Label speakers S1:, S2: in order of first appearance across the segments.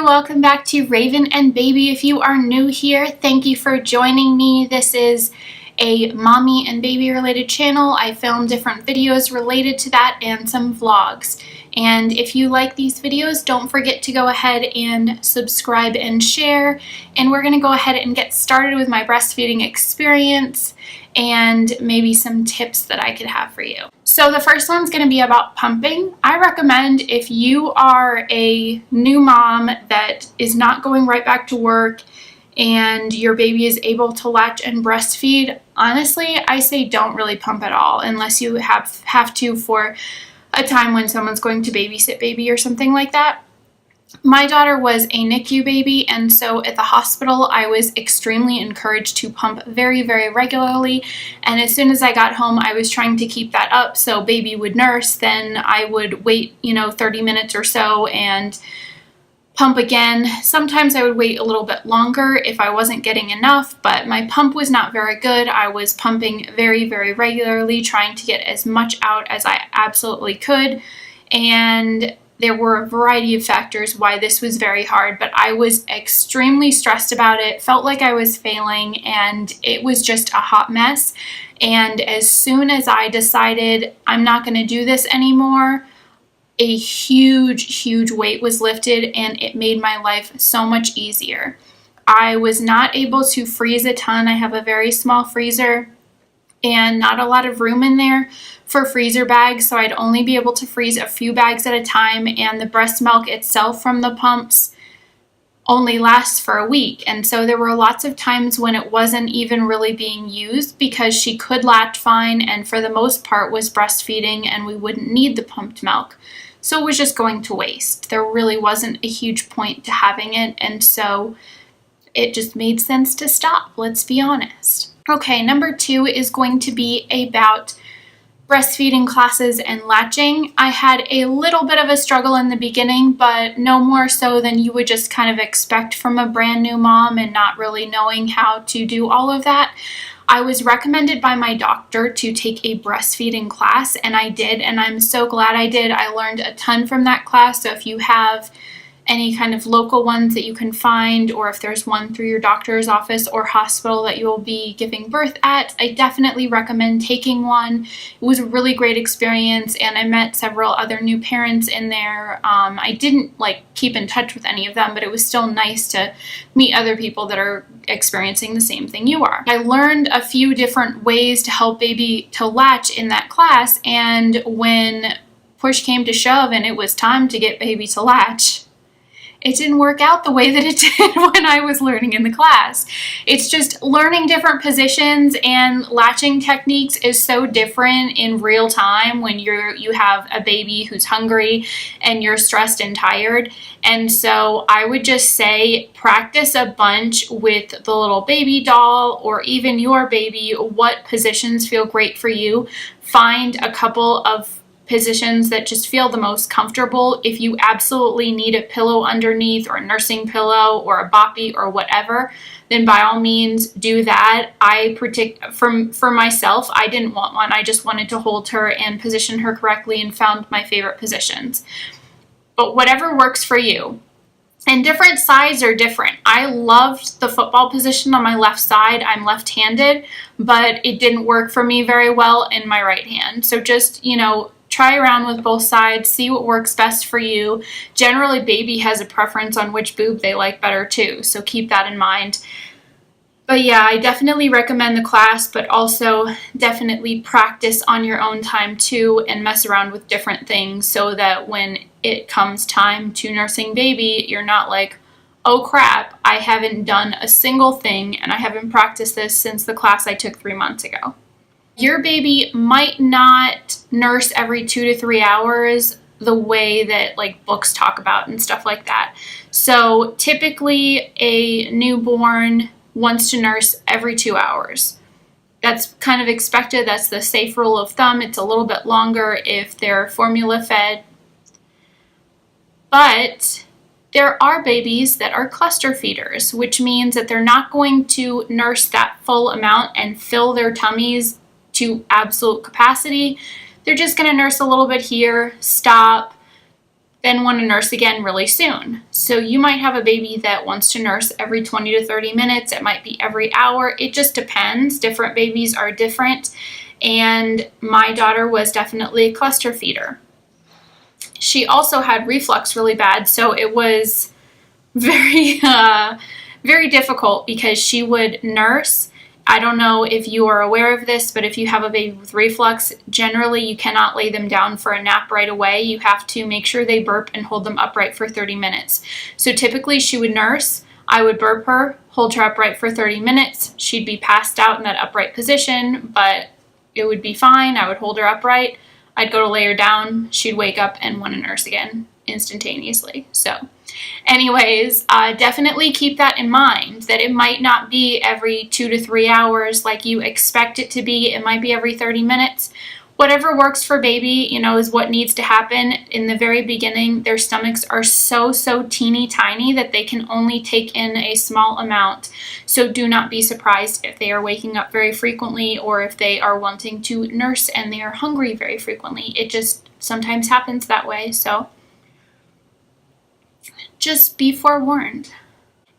S1: welcome back to Raven and Baby. If you are new here, thank you for joining me. This is a mommy and baby related channel. I film different videos related to that and some vlogs. And if you like these videos, don't forget to go ahead and subscribe and share. And we're gonna go ahead and get started with my breastfeeding experience and maybe some tips that I could have for you. So the first one's gonna be about pumping. I recommend if you are a new mom that is not going right back to work and your baby is able to latch and breastfeed, honestly, I say don't really pump at all unless you have to for a time when someone's going to babysit baby or something like that. My daughter was a NICU baby, and so at the hospital I was extremely encouraged to pump very, very regularly, and as soon as I got home I was trying to keep that up so baby would nurse, then I would wait 30 minutes or so and pump again. Sometimes I would wait a little bit longer if I wasn't getting enough, but my pump was not very good. I was pumping very, very regularly, trying to get as much out as I absolutely could, and there were a variety of factors why this was very hard, but I was extremely stressed about it, felt like I was failing, and it was just a hot mess. And as soon as I decided I'm not going to do this anymore, a huge weight was lifted, and it made my life so much easier. I was not able to freeze a ton. I have a very small freezer and not a lot of room in there for freezer bags, so I'd only be able to freeze a few bags at a time, and the breast milk itself from the pumps only lasts for a week. And so there were lots of times when it wasn't even really being used because she could latch fine and for the most part was breastfeeding and we wouldn't need the pumped milk. So it was just going to waste. There really wasn't a huge point to having it, and so it just made sense to stop, let's be honest. Okay, number 2 is going to be about breastfeeding classes and latching. I had a little bit of a struggle in the beginning, but no more so than you would just kind of expect from a brand new mom and not really knowing how to do all of that. I was recommended by my doctor to take a breastfeeding class, and I did, and I'm so glad I did. I learned a ton from that class, so if you have any kind of local ones that you can find, or if there's one through your doctor's office or hospital that you will be giving birth at, I definitely recommend taking one. It was a really great experience, and I met several other new parents in there. I didn't keep in touch with any of them, but it was still nice to meet other people that are experiencing the same thing you are. I learned a few different ways to help baby to latch in that class, and when push came to shove and it was time to get baby to latch, it didn't work out the way that it did when I was learning in the class. It's just learning different positions and latching techniques is so different in real time when you have a baby who's hungry and you're stressed and tired. And so I would just say practice a bunch with the little baby doll or even your baby, what positions feel great for you. Find a couple of positions that just feel the most comfortable. If you absolutely need a pillow underneath or a nursing pillow or a boppy or whatever, then by all means do that. For myself, I didn't want one. I just wanted to hold her and position her correctly and found my favorite positions. But whatever works for you. And different sides are different. I loved the football position on my left side. I'm left-handed, but it didn't work for me very well in my right hand. So just, try around with both sides, see what works best for you. Generally, baby has a preference on which boob they like better too, so keep that in mind. But yeah, I definitely recommend the class, but also definitely practice on your own time too and mess around with different things so that when it comes time to nursing baby, you're not like, oh crap, I haven't done a single thing and I haven't practiced this since the class I took 3 months ago. Your baby might not nurse every 2 to 3 hours the way that books talk about and stuff like that. So typically a newborn wants to nurse every 2 hours. That's kind of expected. That's the safe rule of thumb. It's a little bit longer if they're formula fed. But there are babies that are cluster feeders, which means that they're not going to nurse that full amount and fill their tummies to absolute capacity. They're just going to nurse a little bit here, stop, then want to nurse again really soon. So you might have a baby that wants to nurse every 20 to 30 minutes. It might be every hour. It just depends. Different babies are different. And my daughter was definitely a cluster feeder. She also had reflux really bad, so it was very, very difficult because she would nurse. I don't know if you are aware of this, but if you have a baby with reflux, generally you cannot lay them down for a nap right away. You have to make sure they burp and hold them upright for 30 minutes. So typically she would nurse, I would burp her, hold her upright for 30 minutes. She'd be passed out in that upright position, but it would be fine. I would hold her upright. I'd go to lay her down. She'd wake up and want to nurse again instantaneously. So anyways, definitely keep that in mind, that it might not be every 2 to 3 hours like you expect it to be. It might be every 30 minutes. Whatever works for baby, you know, is what needs to happen. In the very beginning, their stomachs are so teeny tiny that they can only take in a small amount. So do not be surprised if they are waking up very frequently or if they are wanting to nurse and they are hungry very frequently. It just sometimes happens that way. So just be forewarned.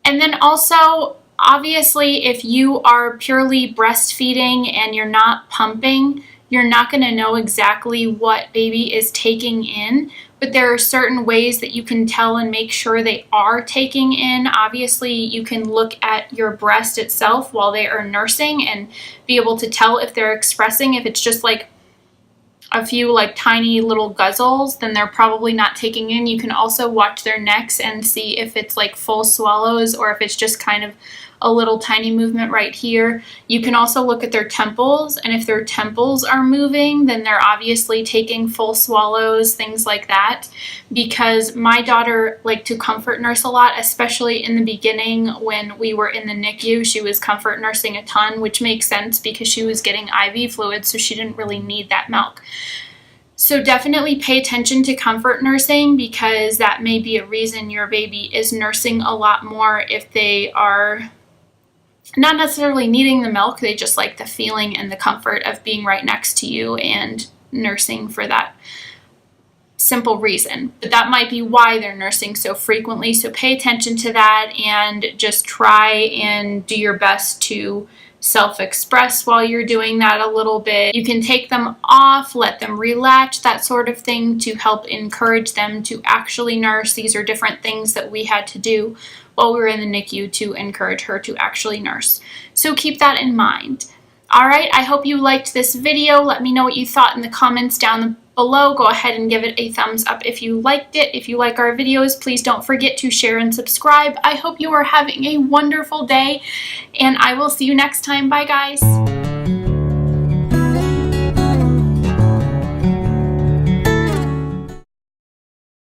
S1: And then also, obviously, if you are purely breastfeeding and you're not pumping, you're not going to know exactly what baby is taking in, but there are certain ways that you can tell and make sure they are taking in. Obviously, you can look at your breast itself while they are nursing and be able to tell if they're expressing. If it's just like a few like tiny little guzzles, then they're probably not taking in. You can also watch their necks and see if it's like full swallows or if it's just kind of a little tiny movement right here. You can also look at their temples, and if their temples are moving, then they're obviously taking full swallows, things like that. Because my daughter liked to comfort nurse a lot, especially in the beginning when we were in the NICU. She was comfort nursing a ton, which makes sense because she was getting IV fluid, so she didn't really need that milk. So definitely pay attention to comfort nursing, because that may be a reason your baby is nursing a lot more if they are not necessarily needing the milk. They just like the feeling and the comfort of being right next to you and nursing for that simple reason. But that might be why they're nursing so frequently. So pay attention to that and just try and do your best to self-express while you're doing that a little bit. You can take them off, let them relatch, that sort of thing, to help encourage them to actually nurse. These are different things that we had to do while we were in the NICU to encourage her to actually nurse. So keep that in mind. All right, I hope you liked this video. Let me know what you thought in the comments down below. Go ahead and give it a thumbs up if you liked it. If you like our videos, please don't forget to share and subscribe. I hope you are having a wonderful day, and I will see you next time. Bye, guys.